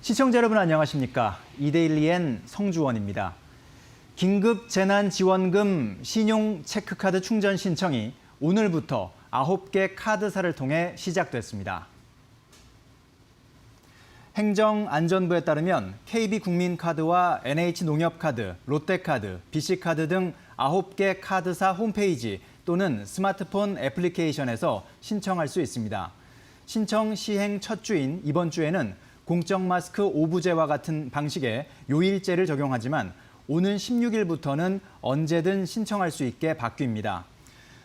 시청자 여러분 안녕하십니까? 이데일리엔 성주원입니다. 긴급 재난지원금 신용 체크카드 충전 신청이 오늘부터 9개 카드사를 통해 시작됐습니다. 행정안전부에 따르면 KB국민카드와 NH농협카드, 롯데카드, BC카드 등 9개 카드사 홈페이지 또는 스마트폰 애플리케이션에서 신청할 수 있습니다. 신청 시행 첫 주인 이번 주에는 공적 마스크 5부제와 같은 방식의 요일제를 적용하지만 오는 16일부터는 언제든 신청할 수 있게 바뀝니다.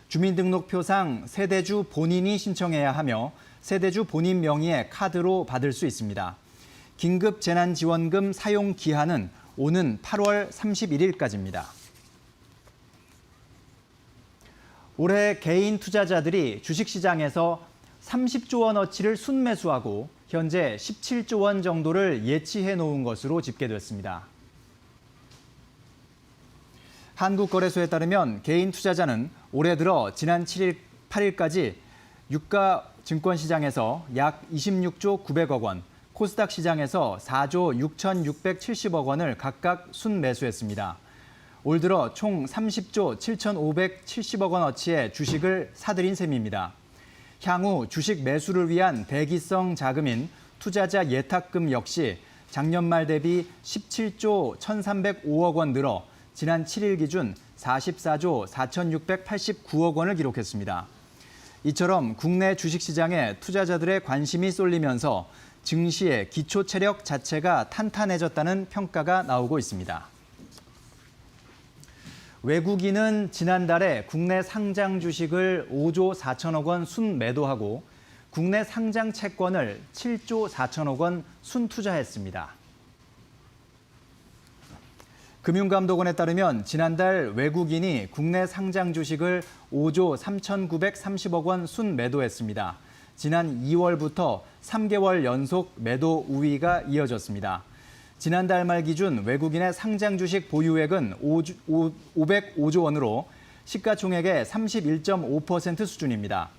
주민등록표상 세대주 본인이 신청해야 하며 세대주 본인 명의의 카드로 받을 수 있습니다. 긴급 재난지원금 사용 기한은 오는 8월 31일까지입니다. 올해 개인 투자자들이 주식시장에서 30조 원어치를 순매수하고 현재 17조 원 정도를 예치해 놓은 것으로 집계됐습니다. 한국거래소에 따르면 개인 투자자는 올해 들어 지난 8일까지 유가 증권시장에서 약 26조 900억 원, 코스닥 시장에서 4조 6,670억 원을 각각 순매수했습니다. 올 들어 총 30조 7,570억 원어치의 주식을 사들인 셈입니다. 향후 주식 매수를 위한 대기성 자금인 투자자 예탁금 역시 작년 말 대비 17조 1,305억 원 늘어 지난 7일 기준 44조 4,689억 원을 기록했습니다. 이처럼 국내 주식시장에 투자자들의 관심이 쏠리면서 증시의 기초 체력 자체가 탄탄해졌다는 평가가 나오고 있습니다. 외국인은 지난달에 국내 상장 주식을 5조 4천억 원 순매도하고 국내 상장 채권을 7조 4천억 원 순투자했습니다. 금융감독원에 따르면 지난달 외국인이 국내 상장 주식을 5조 3,930억 원 순매도했습니다. 지난 2월부터 3개월 연속 매도 우위가 이어졌습니다. 지난달 말 기준 외국인의 상장 주식 보유액은 505조 원으로 시가총액의 31.5% 수준입니다.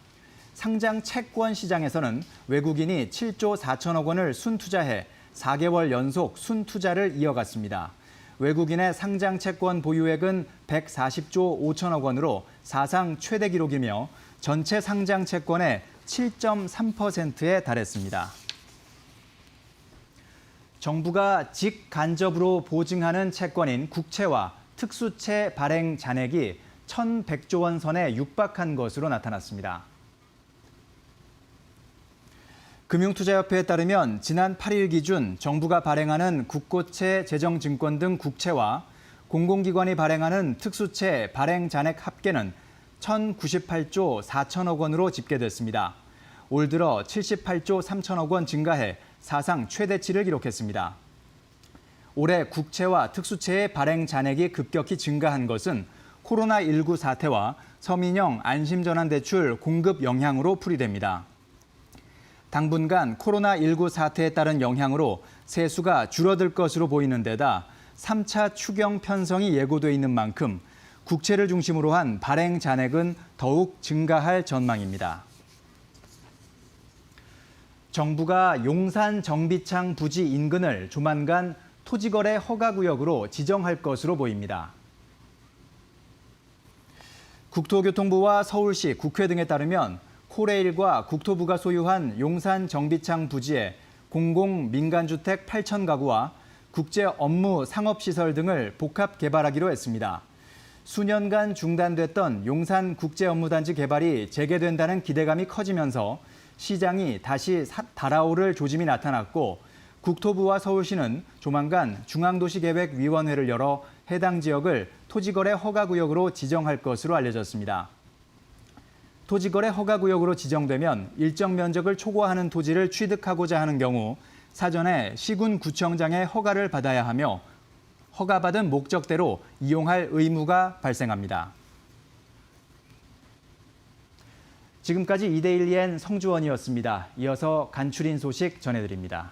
상장 채권 시장에서는 외국인이 7조 4천억 원을 순투자해 4개월 연속 순투자를 이어갔습니다. 외국인의 상장 채권 보유액은 140조 5천억 원으로 사상 최대 기록이며 전체 상장 채권의 7.3%에 달했습니다. 정부가 직간접으로 보증하는 채권인 국채와 특수채 발행 잔액이 1,100조 원 선에 육박한 것으로 나타났습니다. 금융투자협회에 따르면 지난 8일 기준 정부가 발행하는 국고채, 재정증권 등 국채와 공공기관이 발행하는 특수채 발행 잔액 합계는 1,098조 4천억 원으로 집계됐습니다. 올 들어 78조 3천억 원 증가해 사상 최대치를 기록했습니다. 올해 국채와 특수채의 발행 잔액이 급격히 증가한 것은 코로나19 사태와 서민형 안심전환대출 공급 영향으로 풀이됩니다. 당분간 코로나19 사태에 따른 영향으로 세수가 줄어들 것으로 보이는 데다 3차 추경 편성이 예고돼 있는 만큼 국채를 중심으로 한 발행 잔액은 더욱 증가할 전망입니다. 정부가 용산 정비창 부지 인근을 조만간 토지거래 허가구역으로 지정할 것으로 보입니다. 국토교통부와 서울시, 국회 등에 따르면 코레일과 국토부가 소유한 용산 정비창 부지에 공공 민간주택 8천 가구와 국제 업무 상업시설 등을 복합 개발하기로 했습니다. 수년간 중단됐던 용산 국제업무단지 개발이 재개된다는 기대감이 커지면서 시장이 다시 달아오를 조짐이 나타났고 국토부와 서울시는 조만간 중앙도시계획위원회를 열어 해당 지역을 토지거래 허가구역으로 지정할 것으로 알려졌습니다. 토지거래 허가구역으로 지정되면 일정 면적을 초과하는 토지를 취득하고자 하는 경우 사전에 시군구청장의 허가를 받아야 하며 허가받은 목적대로 이용할 의무가 발생합니다. 지금까지 이데일리엔 성주원이었습니다. 이어서 간추린 소식 전해드립니다.